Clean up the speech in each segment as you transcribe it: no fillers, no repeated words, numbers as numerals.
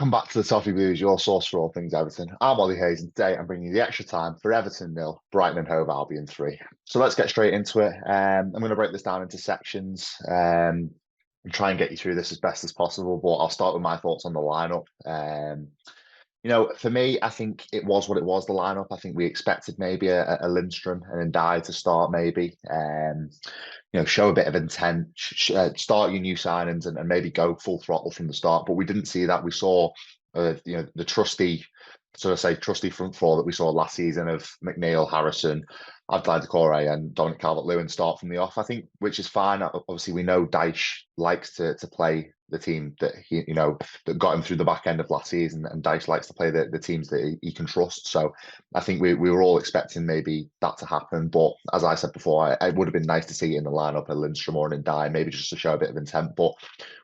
Welcome back to the Toffee Blues, your source for all things Everton. I'm Ollie Hayes, and today I'm bringing you the extra time for Everton nil, Brighton and Hove Albion 3. So let's get straight into it. I'm going to break this down into sections and try and get you through this as best as possible. But I'll start with my thoughts on the lineup. For me, I think it was what it was, the lineup. I think we expected maybe a Lindstrom and Ndiaye to start, maybe. Show a bit of intent, start your new signings and maybe go full throttle from the start. But we didn't see that. We saw, the trusty front four that we saw last season of McNeil, Harrison, Abdoulaye Doucouré and Dominic Calvert-Lewin start from the off, I think, which is fine. Obviously, we know Dyche likes to play the team that that got him through the back end of last season, and Dyche likes to play the teams that he can trust. So I think we were all expecting maybe that to happen. But as I said before, it would have been nice to see in the lineup a Lindstrom or an Ndiaye, maybe just to show a bit of intent. But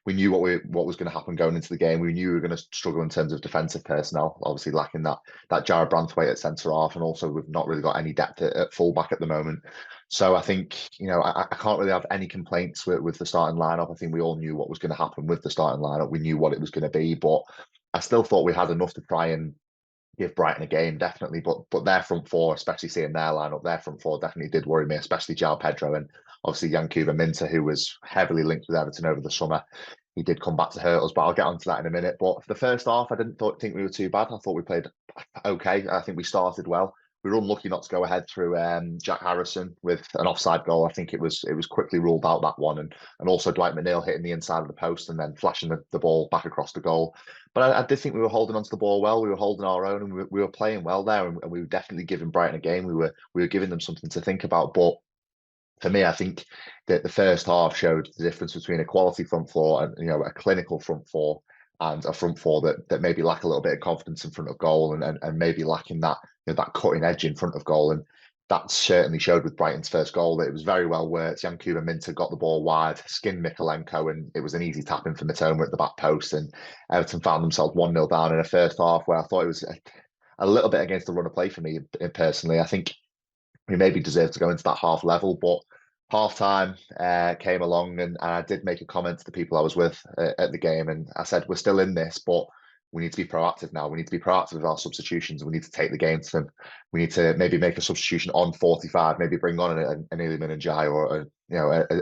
we knew what was going to happen going into the game. We knew we were going to struggle in terms of defensive personnel, obviously lacking that Jarrad Branthwaite at centre half, and also we've not really got any depth at full back at the moment. So I think, I can't really have any complaints with the starting lineup. I think we all knew what was going to happen with the starting lineup. We knew what it was going to be, but I still thought we had enough to try and give Brighton a game, definitely. But their front four, especially seeing their lineup, their front four definitely did worry me, especially João Pedro and obviously Yankuba Minter, who was heavily linked with Everton over the summer. He did come back to hurt us, but I'll get onto that in a minute. But for the first half, I didn't think we were too bad. I thought we played okay. I think we started well. We were unlucky not to go ahead through Jack Harrison with an offside goal. I think it was quickly ruled out, that one, and also Dwight McNeil hitting the inside of the post and then flashing the ball back across the goal. But I did think we were holding onto the ball well. We were holding our own, and we were playing well there, and we were definitely giving Brighton a game. We were giving them something to think about. But for me, I think that the first half showed the difference between a quality front four and a clinical front four, and a front four that maybe lack a little bit of confidence in front of goal, and maybe lacking that cutting edge in front of goal. And that certainly showed with Brighton's first goal. That it was very well worked. Yankuba Minter got the ball wide, skinned Mikolenko, and it was an easy tap in for Mitoma at the back post. And Everton found themselves 1-0 down in a first half where I thought it was a little bit against the run of play for me personally. I think we maybe deserved to go into that half level, but half time came along, and I did make a comment to the people I was with at the game, and I said, we're still in this, but we need to be proactive now. We need to be proactive with our substitutions. We need to take the game to them. We need to maybe make a substitution on 45, maybe bring on an Iliman Ndiaye or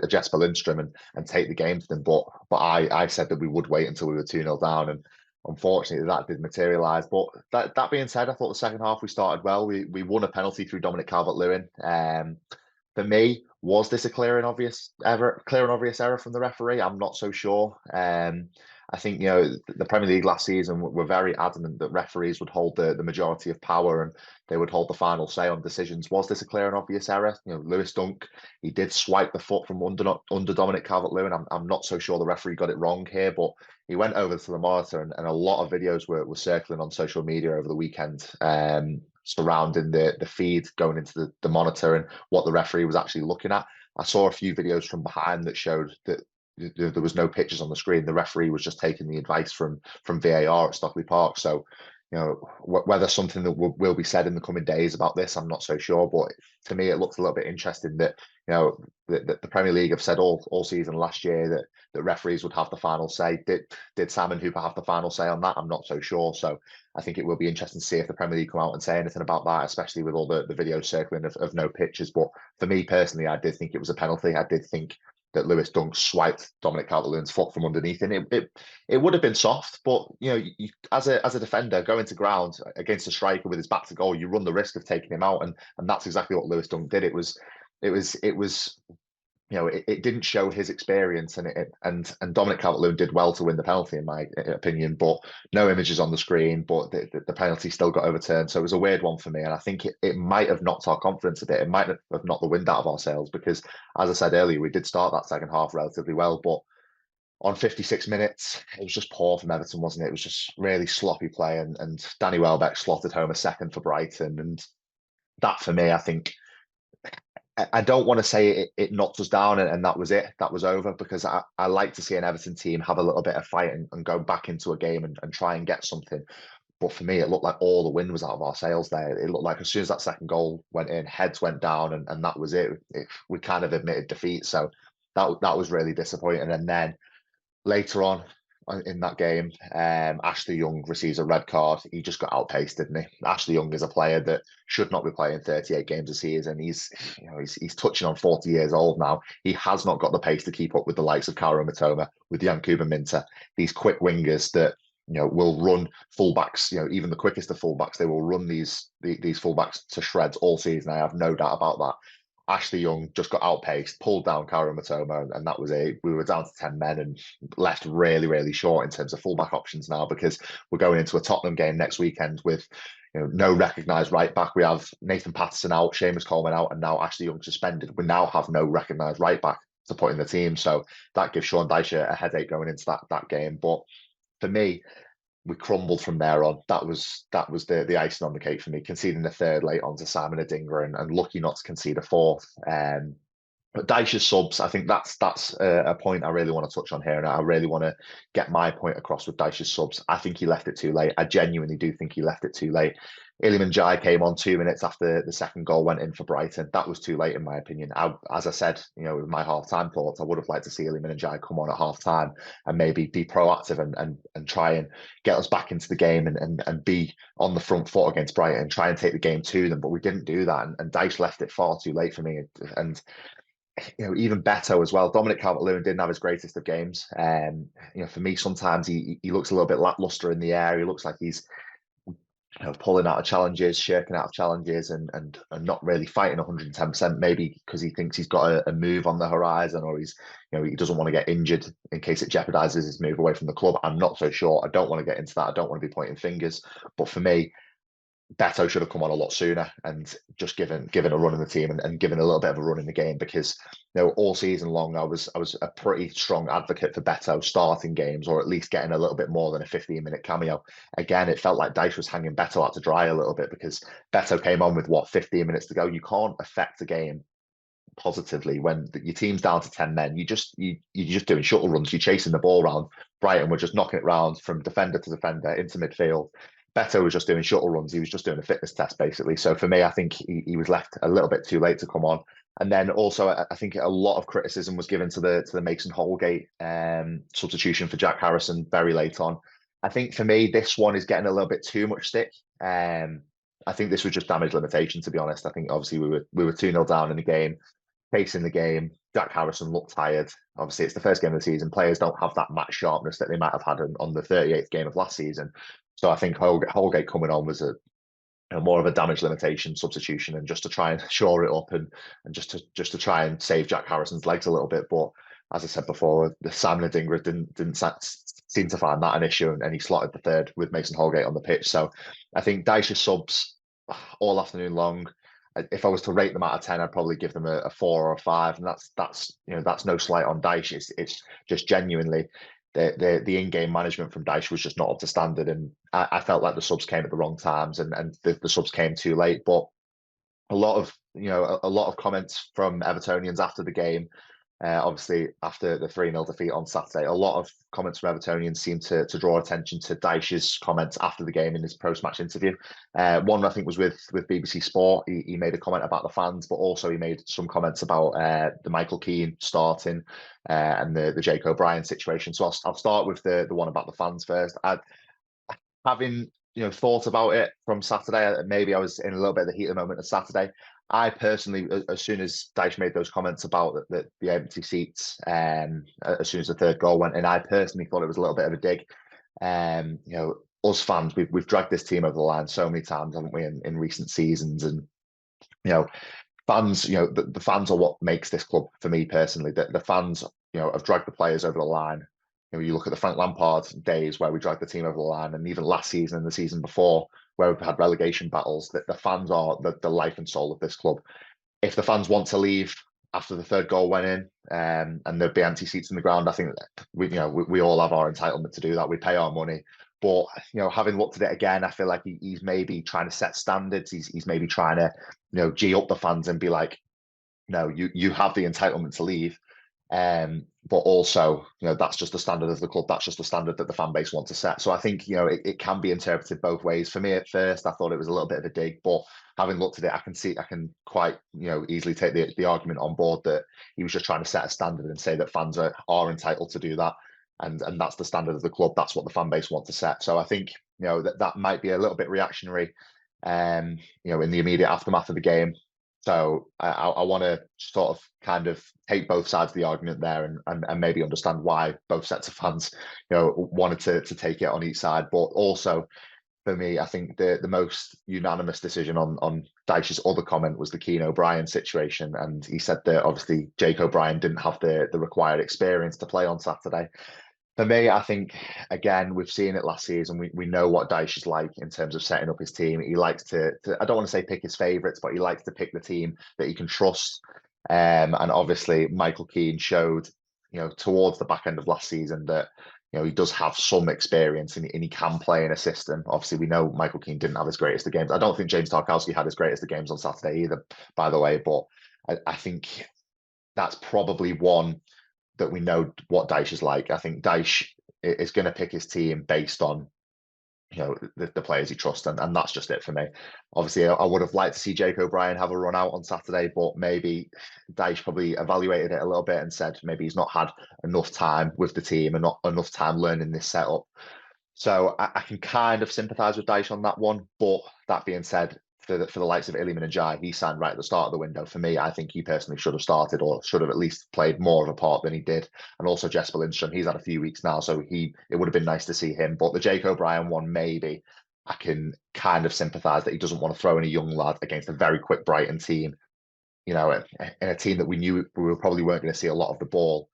a Jesper Lindstrom and take the game to them. But I said that we would wait until we were 2-0 down, and unfortunately that did materialise. But that being said, I thought the second half we started well. We won a penalty through Dominic Calvert-Lewin. For me, was this a clear and obvious error from the referee? I'm not so sure. I think the Premier League last season were very adamant that referees would hold the majority of power and they would hold the final say on decisions. Was this a clear and obvious error? Lewis Dunk, he did swipe the foot from under Dominic Calvert-Lewin. I'm not so sure the referee got it wrong here, but he went over to the monitor, and a lot of videos were circling on social media over the weekend. Surrounding the feed going into the monitor and what the referee was actually looking at. I saw a few videos from behind that showed that there was no pictures on the screen. The referee was just taking the advice from VAR at Stockley Park. So, whether something that will be said in the coming days about this, I'm not so sure. But to me, it looks a little bit interesting that the Premier League have said all season last year that referees would have the final say. Did Simon Hooper have the final say on that? I'm not so sure. So I think it will be interesting to see if the Premier League come out and say anything about that, especially with all the videos circling of no pictures. But for me personally, I did think it was a penalty. I did think that Lewis Dunk swiped Dominic Calvert-Lewin's foot from underneath, and it would have been soft. But as a defender going to ground against a striker with his back to goal, you run the risk of taking him out, and that's exactly what Lewis Dunk did. It didn't show his experience, and Dominic Calvert-Lewin did well to win the penalty, in my opinion. But no images on the screen, but the penalty still got overturned. So it was a weird one for me, and I think it might have knocked our confidence a bit. It might have knocked the wind out of our sails because, as I said earlier, we did start that second half relatively well, but on 56 minutes, it was just poor from Everton, wasn't it? It was just really sloppy play, and Danny Welbeck slotted home a second for Brighton, and that for me, I think. I don't want to say it knocked us down and that was it. That was over, because I like to see an Everton team have a little bit of fight and go back into a game and try and get something. But for me, it looked like all the wind was out of our sails there. It looked like as soon as that second goal went in, heads went down, and that was it. We kind of admitted defeat. So that was really disappointing. And then later on, in that game. Ashley Young receives a red card. He just got outpaced, didn't he? Ashley Young is a player that should not be playing 38 games a season. He's touching on 40 years old now. He has not got the pace to keep up with the likes of Kaoru Mitoma, with Yankuba Minter, these quick wingers that will run fullbacks. Even the quickest of fullbacks, they will run these fullbacks to shreds all season. I have no doubt about that. Ashley Young just got outpaced, pulled down Kaoru Mitoma, and that was it. We were down to 10 men and left really, really short in terms of fullback options now, because we're going into a Tottenham game next weekend with no recognised right back. We have Nathan Patterson out, Seamus Coleman out, and now Ashley Young suspended. We now have no recognised right back to put in the team. So that gives Sean Dyche a headache going into that game. But for me, we crumbled from there on. That was the icing on the cake for me, conceding the third late on to Simon Adingra and lucky not to concede a fourth. But Dyche's subs, I think that's a point I really want to touch on here, and I really want to get my point across with Dyche's subs. I think he left it too late. I genuinely do think he left it too late. Iliman Jai came on 2 minutes after the second goal went in for Brighton. That was too late, in my opinion. As I said, with my half-time thoughts, I would have liked to see Iliman Jai come on at half-time and maybe be proactive and try and get us back into the game and be on the front foot against Brighton and try and take the game to them. But we didn't do that, and Dyche left it far too late for me. And even Beto as well. Dominic Calvert-Lewin didn't have his greatest of games. For me, sometimes he looks a little bit lackluster in the air. He looks like he's pulling out of challenges, shirking out of challenges, and not really fighting 110%. Maybe because he thinks he's got a move on the horizon, or he doesn't want to get injured in case it jeopardizes his move away from the club. I'm not so sure. I don't want to get into that. I don't want to be pointing fingers. But for me, Beto should have come on a lot sooner and just given a run in the team and given a little bit of a run in the game, because all season long I was a pretty strong advocate for Beto starting games, or at least getting a little bit more than a 15-minute cameo. Again, it felt like Dyche was hanging Beto out to dry a little bit, because Beto came on with 15 minutes to go. You can't affect a game positively when your team's down to 10 men. You're just doing shuttle runs, you're chasing the ball around. Brighton were just knocking it round from defender to defender into midfield. Beto was just doing shuttle runs. He was just doing a fitness test, basically. So for me, I think he was left a little bit too late to come on. And then also, I think a lot of criticism was given to the Mason Holgate substitution for Jack Harrison very late on. I think for me, this one is getting a little bit too much stick. I think this was just damage limitation, to be honest. I think obviously we were 2-0 down in the game, facing the game. Jack Harrison looked tired. Obviously, it's the first game of the season. Players don't have that match sharpness that they might have had on the 38th game of last season. So I think Holgate coming on was more of a damage limitation substitution, and just to try and shore it up and just to try and save Jack Harrison's legs a little bit. But as I said before, the Simon Adingra didn't seem to find that an issue, and he slotted the third with Mason Holgate on the pitch. So I think Dyche's subs all afternoon long, if I was to rate them out of 10, I'd probably give them a 4 or a 5, and that's no slight on Dyche. It's just genuinely the in-game management from Dyche was just not up to standard, and I felt like the subs came at the wrong times, and the subs came too late. But a lot of comments from Evertonians after the game. Obviously, after the 3-0 defeat on Saturday, a lot of comments from Evertonians seemed to draw attention to Dyche's comments after the game in his post-match interview. One, I think, was with BBC Sport. He made a comment about the fans, but also he made some comments about the Michael Keane starting and the Jake O'Brien situation. So I'll start with the one about the fans first. Having thought about it from Saturday, maybe I was in a little bit of the heat of the moment of Saturday. I personally, as soon as Dyche made those comments about the empty seats, as soon as the third goal went in, I personally thought it was a little bit of a dig. Us fans, we've dragged this team over the line so many times, haven't we, in recent seasons? And fans, the fans are what makes this club for me personally. The fans, have dragged the players over the line. You look at the Frank Lampard days where we dragged the team over the line, and even last season and the season before, where we've had relegation battles, that the fans are the life and soul of this club. If the fans want to leave after the third goal went in, and there'd be empty seats in the ground, I think that we all have our entitlement to do that. We pay our money. But having looked at it again, I feel like he's maybe trying to set standards. He's maybe trying to gee up the fans and be like, no, you have the entitlement to leave. But also, that's just the standard of the club. That's just the standard that the fan base want to set. So I think, it can be interpreted both ways. For me, at first, I thought it was a little bit of a dig, but having looked at it, I can quite, easily take the argument on board that he was just trying to set a standard and say that fans are entitled to do that. and that's the standard of the club. That's what the fan base want to set. So I think that might be a little bit reactionary, in the immediate aftermath of the game. So I want to sort of kind of take both sides of the argument there and maybe understand why both sets of fans, wanted to take it on each side. But also for me, I think the most unanimous decision on Dyche's other comment was the Keane O'Brien situation. And he said that obviously Jake O'Brien didn't have the required experience to play on Saturday. For me, I think, again, we've seen it last season. We know what Dyche is like in terms of setting up his team. He likes to I don't want to say pick his favourites, but he likes to pick the team that he can trust. And obviously, Michael Keane showed, towards the back end of last season that, he does have some experience and he can play in a system. Obviously, we know Michael Keane didn't have his greatest of games. I don't think James Tarkowski had his greatest of games on Saturday either, by the way. But I think that's probably one that we know what Dyche is like. I think Dyche is going to pick his team based on the players he trusts, and that's just it for me. Obviously, I would have liked to see Jake O'Brien have a run out on Saturday, but maybe Dyche probably evaluated it a little bit and said maybe he's not had enough time with the team and not enough time learning this setup. So I can kind of sympathise with Dyche on that one. But that being said, for the likes of Iliman and Jai, he signed right at the start of the window. For me, I think he personally should have started or should have at least played more of a part than he did. And also Jesper Lindstrom, he's had a few weeks now, so it would have been nice to see him. But the Jake O'Brien one, maybe I can kind of sympathise that he doesn't want to throw in a young lad against a very quick Brighton team, in a team that we knew probably weren't going to see a lot of the ball.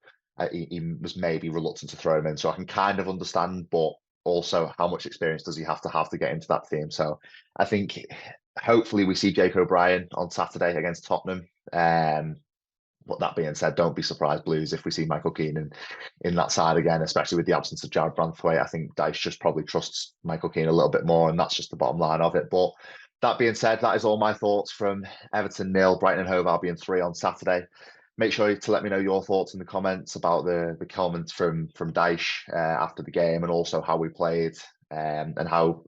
He was maybe reluctant to throw him in. So I can kind of understand, but also how much experience does he have to get into that team? So I think hopefully we see Jake O'Brien on Saturday against Tottenham. But that being said, don't be surprised, Blues, if we see Michael Keane in that side again, especially with the absence of Jared Branthwaite. I think Dyche just probably trusts Michael Keane a little bit more, and that's just the bottom line of it. But that being said, that is all my thoughts from Everton 0, Brighton and Hove Albion 3 on Saturday. Make sure to let me know your thoughts in the comments about the comments from Dyche after the game, and also how we played, and how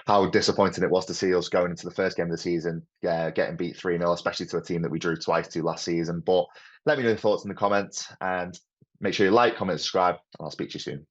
how disappointing it was to see us going into the first game of the season getting beat 3-0, especially to a team that we drew twice to last season. But let me know your thoughts in the comments, and make sure you like, comment, subscribe, and I'll speak to you soon.